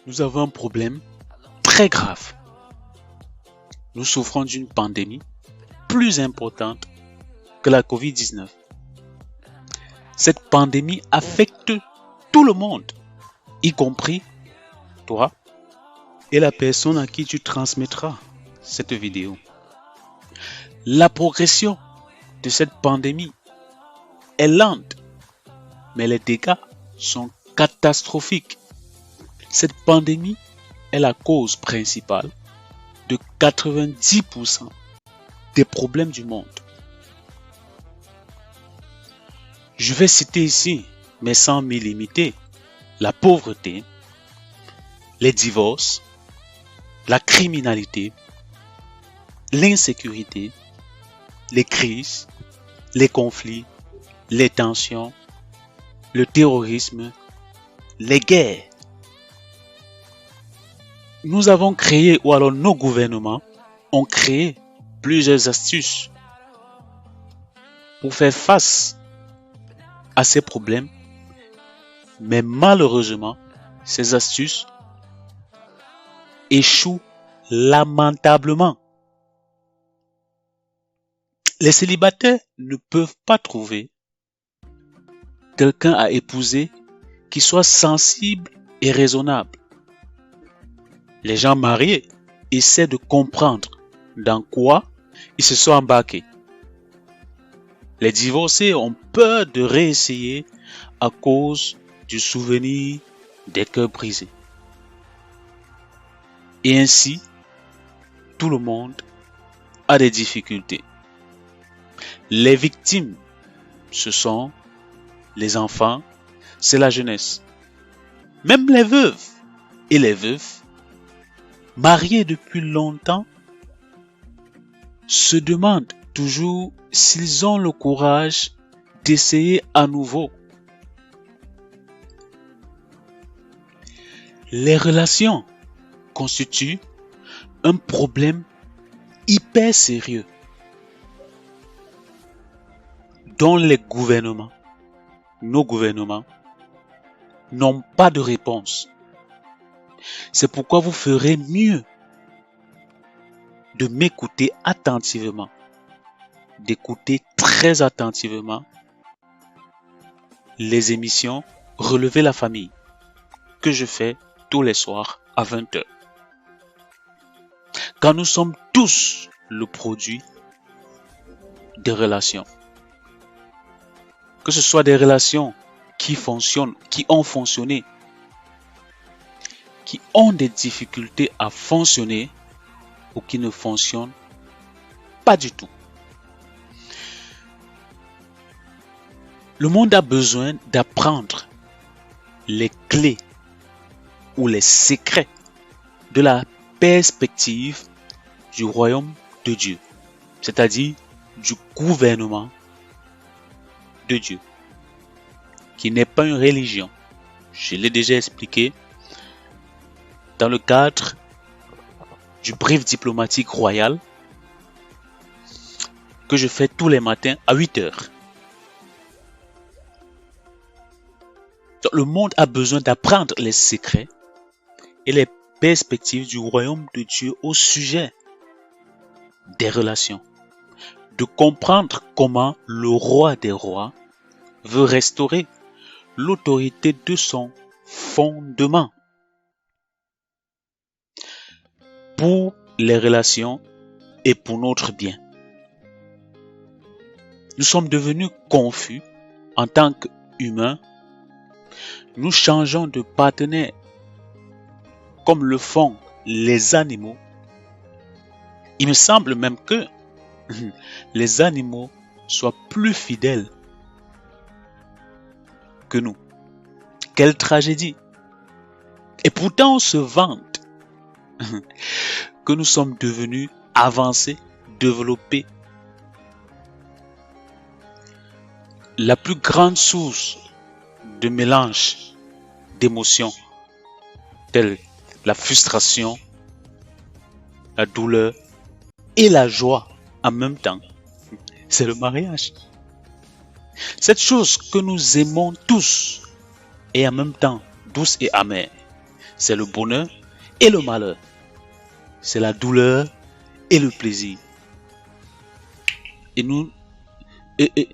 Nous avons un problème très grave. Nous souffrons d'une pandémie plus importante que la COVID-19. Cette pandémie affecte tout le monde, y compris toi et la personne à qui tu transmettras cette vidéo. La progression de cette pandémie est lente, mais les dégâts sont catastrophiques. Cette pandémie est la cause principale de 90% des problèmes du monde. Je vais citer ici, mais sans m'y limiter, la pauvreté, les divorces, la criminalité, l'insécurité, les crises, les conflits, les tensions, le terrorisme, les guerres. Nous avons créé, ou alors nos gouvernements ont créé plusieurs astuces pour faire face à ces problèmes, mais malheureusement, ces astuces échouent lamentablement. Les célibataires ne peuvent pas trouver quelqu'un à épouser qui soit sensible et raisonnable. Les gens mariés essaient de comprendre dans quoi ils se sont embarqués. Les divorcés ont peur de réessayer à cause du souvenir des cœurs brisés. Et ainsi, tout le monde a des difficultés. Les victimes, ce sont les enfants, c'est la jeunesse. Même les veuves et les veufs, mariés depuis longtemps, se demandent toujours s'ils ont le courage d'essayer à nouveau. Les relations constituent un problème hyper sérieux dont les gouvernements, nos gouvernements, n'ont pas de réponse. C'est pourquoi vous ferez mieux de m'écouter attentivement, d'écouter très attentivement les émissions Relever la famille que je fais tous les soirs à 20h. Car nous sommes tous le produit des relations. Que ce soit des relations qui fonctionnent, qui ont fonctionné, qui ont des difficultés à fonctionner ou qui ne fonctionnent pas du tout. Le monde a besoin d'apprendre les clés ou les secrets de la perspective du royaume de Dieu, c'est-à-dire du gouvernement de Dieu, qui n'est pas une religion. Je l'ai déjà expliqué dans le cadre du brief diplomatique royal que je fais tous les matins à 8h. Donc, le monde a besoin d'apprendre les secrets et les perspectives du royaume de Dieu au sujet des relations, de comprendre comment le roi des rois veut restaurer l'autorité de son fondement pour les relations et pour notre bien. Nous sommes devenus confus en tant qu'humains. Nous changeons de partenaire comme le font les animaux. Il me semble même que les animaux soient plus fidèles que nous. Quelle tragédie! Et pourtant on se vante que nous sommes devenus avancés, développés. La plus grande source de mélange d'émotions telles la frustration, la douleur et la joie en même temps, c'est le mariage. Cette chose que nous aimons tous et en même temps douce et amère, c'est le bonheur et le malheur. C'est la douleur et le plaisir. Et nous, et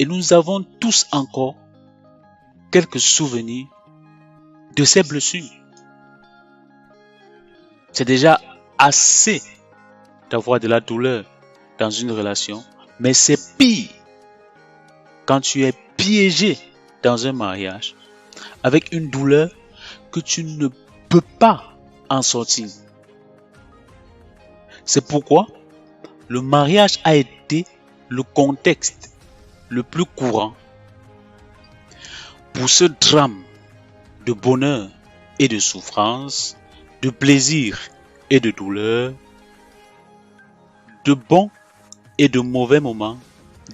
nous avons tous encore quelques souvenirs de ces blessures. C'est déjà assez d'avoir de la douleur dans une relation, mais c'est pire quand tu es piégé dans un mariage avec une douleur que tu ne peux pas en sortir. C'est pourquoi le mariage a été le contexte le plus courant pour ce drame de bonheur et de souffrance, de plaisir et de douleur, de bons et de mauvais moments,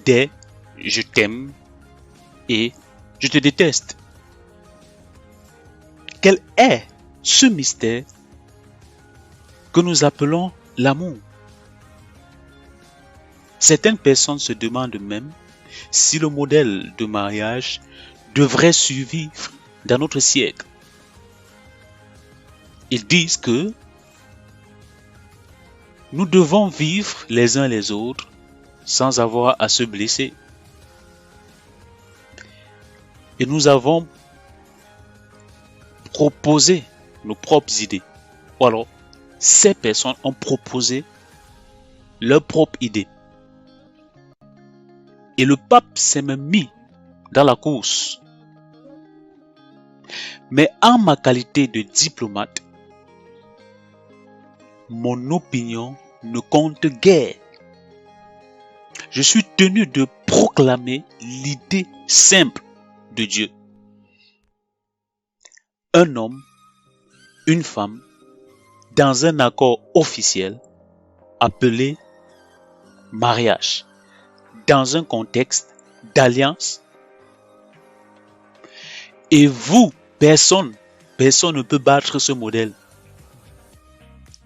des je t'aime et je te déteste. Quel est ce mystère que nous appelons l'amour? Certaines personnes se demandent même si le modèle de mariage devrait survivre dans notre siècle. Ils disent que nous devons vivre les uns les autres sans avoir à se blesser. Et nous avons proposé nos propres idées. Ou alors, ces personnes ont proposé leurs propres idées. Et le pape s'est même mis dans la course. Mais en ma qualité de diplomate, mon opinion ne compte guère. Je suis tenu de proclamer l'idée simple de Dieu. Un homme, une femme, dans un accord officiel appelé mariage, dans un contexte d'alliance. Et vous, personne ne peut battre ce modèle.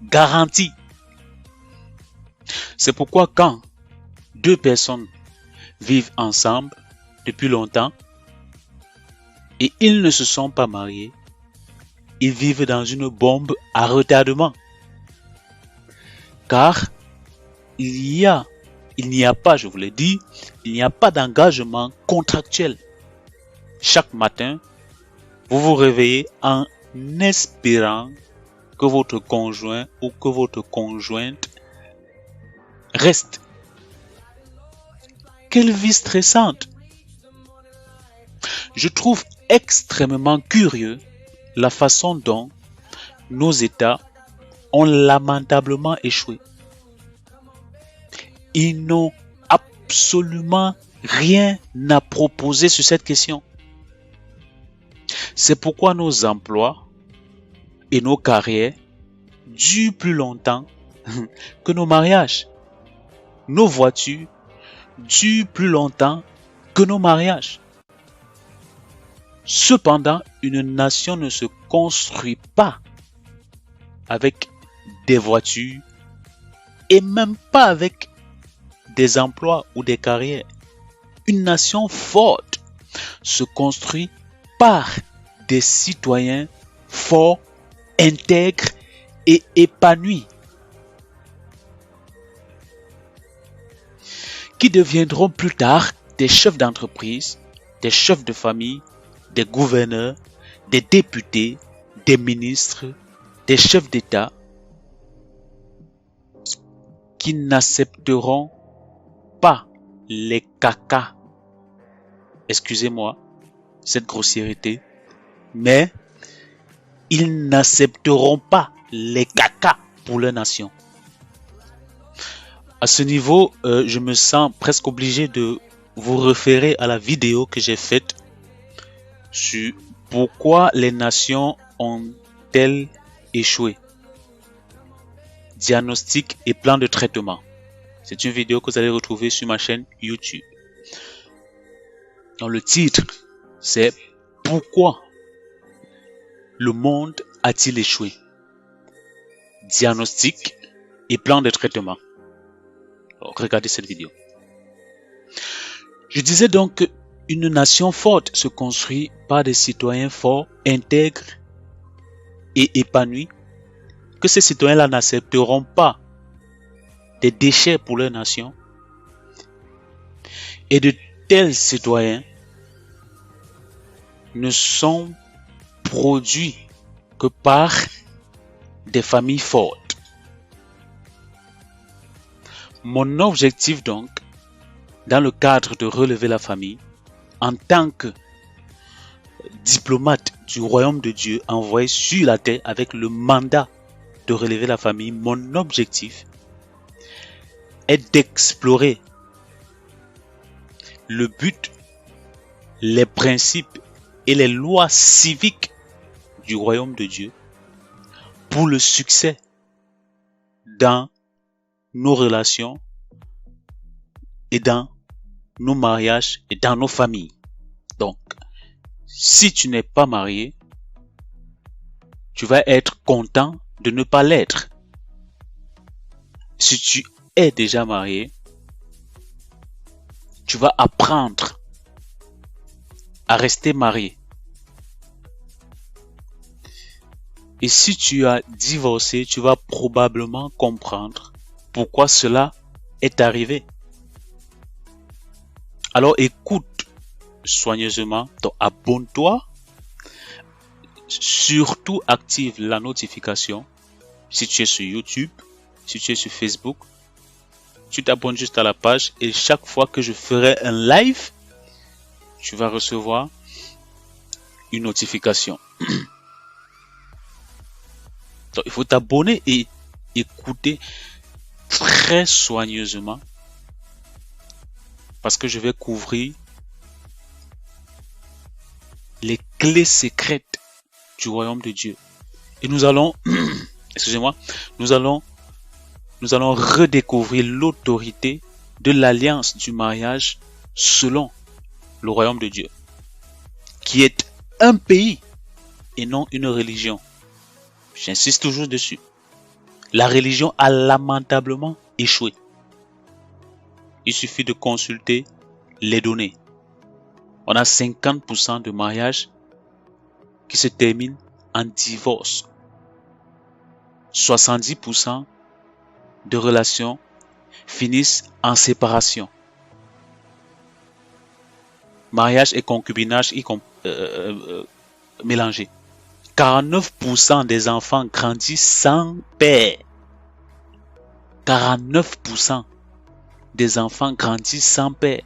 Garanti. C'est pourquoi quand deux personnes vivent ensemble depuis longtemps et ils ne se sont pas mariés, ils vivent dans une bombe à retardement. Car il n'y a pas, je vous l'ai dit, il n'y a pas d'engagement contractuel. Chaque matin, vous vous réveillez en espérant que votre conjoint ou que votre conjointe reste. Quelle vie stressante! Je trouve extrêmement curieux la façon dont nos États ont lamentablement échoué. Ils n'ont absolument rien à proposer sur cette question. C'est pourquoi nos emplois et nos carrières durent plus longtemps que nos mariages. Nos voitures durent plus longtemps que nos mariages. Cependant, une nation ne se construit pas avec des voitures et même pas avec des emplois ou des carrières. Une nation forte se construit par des citoyens forts, intègres et épanouis qui deviendront plus tard des chefs d'entreprise, des chefs de famille, des gouverneurs, des députés, des ministres, des chefs d'État qui n'accepteront pas les cacas. Excusez-moi cette grossièreté, mais ils n'accepteront pas les cacas pour leur nation. À ce niveau, je me sens presque obligé de vous référer à la vidéo que j'ai faite sur pourquoi les nations ont-elles échoué. Diagnostic et plan de traitement. C'est une vidéo que vous allez retrouver sur ma chaîne YouTube. Donc le titre, c'est pourquoi le monde a-t-il échoué? Diagnostic et plan de traitement. Donc, regardez cette vidéo. Je disais donc qu'une nation forte se construit par des citoyens forts, intègres et épanouis, que ces citoyens-là n'accepteront pas des déchets pour leur nation, et de tels citoyens ne sont produits que par des familles fortes. Mon objectif donc, dans le cadre de relever la famille, en tant que diplomate du royaume de Dieu envoyé sur la terre avec le mandat de relever la famille, mon objectif est d'explorer le but, les principes et les lois civiques du royaume de Dieu pour le succès dans nos relations et dans nos mariages et dans nos familles. Donc, si tu n'es pas marié, tu vas être content de ne pas l'être. Si tu es déjà marié, tu vas apprendre à rester marié. Et si tu as divorcé, tu vas probablement comprendre pourquoi cela est arrivé. Alors écoute soigneusement, donc abonne-toi, surtout active la notification. Si tu es sur YouTube, si tu es sur Facebook, tu t'abonnes juste à la page et chaque fois que je ferai un live, tu vas recevoir une notification. Donc, il faut t'abonner et écouter très soigneusement parce que je vais couvrir les clés secrètes du royaume de Dieu. Et nous allons, excusez-moi, nous allons redécouvrir l'autorité de l'alliance du mariage selon le royaume de Dieu, qui est un pays et non une religion. J'insiste toujours dessus. La religion a lamentablement échoué. Il suffit de consulter les données. On a 50% de mariages qui se terminent en divorce. 70% de relations finissent en séparation. Mariage et concubinage mélangés. 49% des enfants grandissent sans père. 49% des enfants grandissent sans père.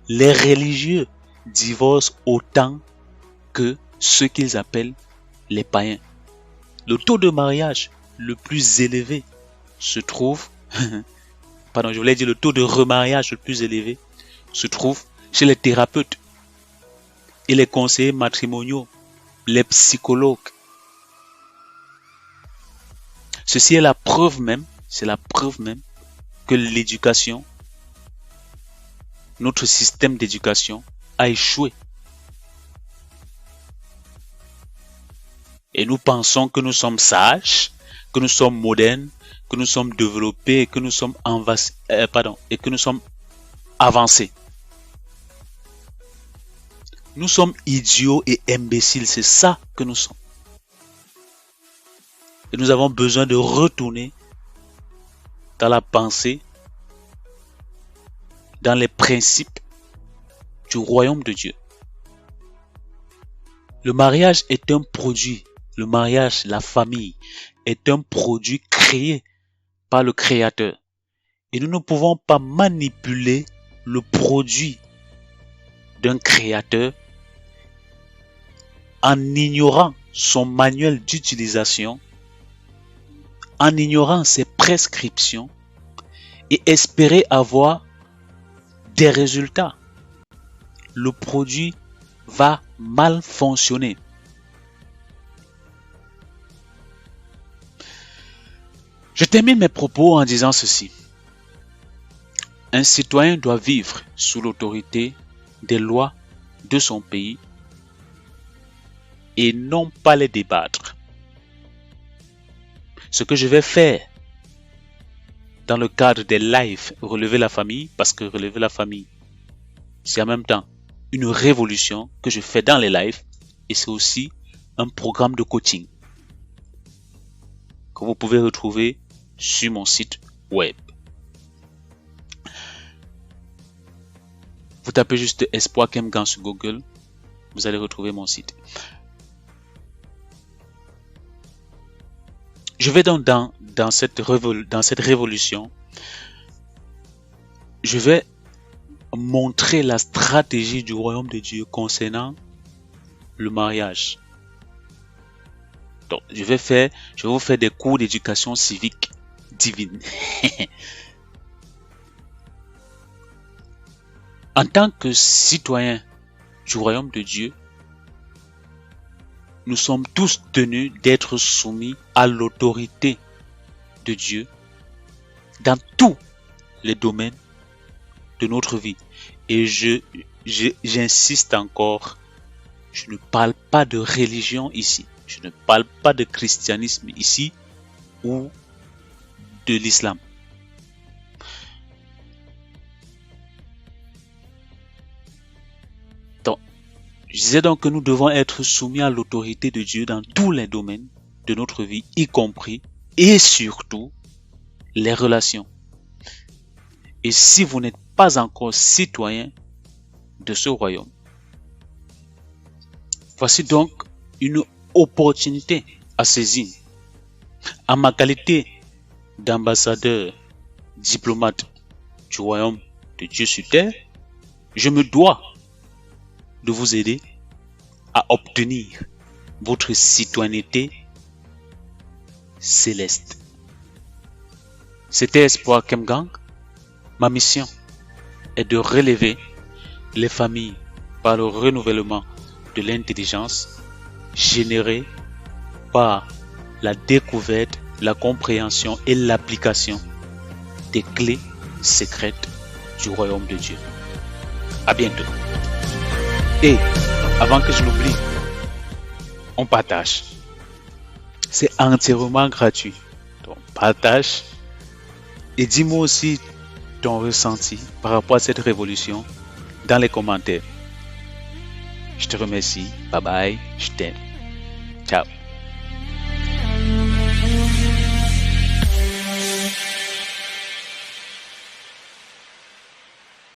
Les religieux divorcent autant que ceux qu'ils appellent les païens. Le taux de mariage le plus élevé se trouve, pardon, je voulais dire le taux de remariage le plus élevé se trouve chez les thérapeutes et les conseillers matrimoniaux, les psychologues. Ceci est la preuve même, que l'éducation, notre système d'éducation a échoué. Et nous pensons que nous sommes sages, que nous sommes modernes, que nous sommes développés, que nous sommes avancés. Nous sommes idiots et imbéciles, c'est ça que nous sommes. Et nous avons besoin de retourner dans la pensée, dans les principes du royaume de Dieu. Le mariage est un produit. Le mariage, la famille, est un produit créé par le Créateur. Et nous ne pouvons pas manipuler le produit d'un Créateur en ignorant son manuel d'utilisation, en ignorant ses prescriptions et espérer avoir des résultats. Le produit va mal fonctionner. Je termine mes propos en disant ceci. Un citoyen doit vivre sous l'autorité des lois de son pays et non pas les débattre. Ce que je vais faire dans le cadre des lives Relever la famille, parce que Relever la famille, c'est en même temps une révolution que je fais dans les lives et c'est aussi un programme de coaching que vous pouvez retrouver sur mon site web. Vous tapez juste Espoir Kemgang sur Google, vous allez retrouver mon site. Je vais donc dans cette révolution, je vais montrer la stratégie du royaume de Dieu concernant le mariage. Donc, je vais vous faire des cours d'éducation civique divine. En tant que citoyens du royaume de Dieu, nous sommes tous tenus d'être soumis à l'autorité de Dieu dans tous les domaines de notre vie. Et j'insiste encore, je ne parle pas de religion ici. Je ne parle pas de christianisme ici ou de l'islam. Donc, je disais donc que nous devons être soumis à l'autorité de Dieu dans tous les domaines de notre vie, y compris et surtout les relations. Et si vous n'êtes pas encore citoyen de ce royaume, voici donc une opportunité à saisir. En ma qualité d'ambassadeur, diplomate du royaume de Dieu sur terre, je me dois de vous aider à obtenir votre citoyenneté céleste. C'était Espoir Kemgang. Ma mission est de relever les familles par le renouvellement de l'intelligence générée par la découverte, la compréhension et l'application des clés secrètes du royaume de Dieu. À bientôt. Et avant que je l'oublie, on partage. C'est entièrement gratuit. Donc partage et dis-moi aussi ton ressenti par rapport à cette révolution dans les commentaires. Je te remercie. Bye bye. Je t'aime. Ciao.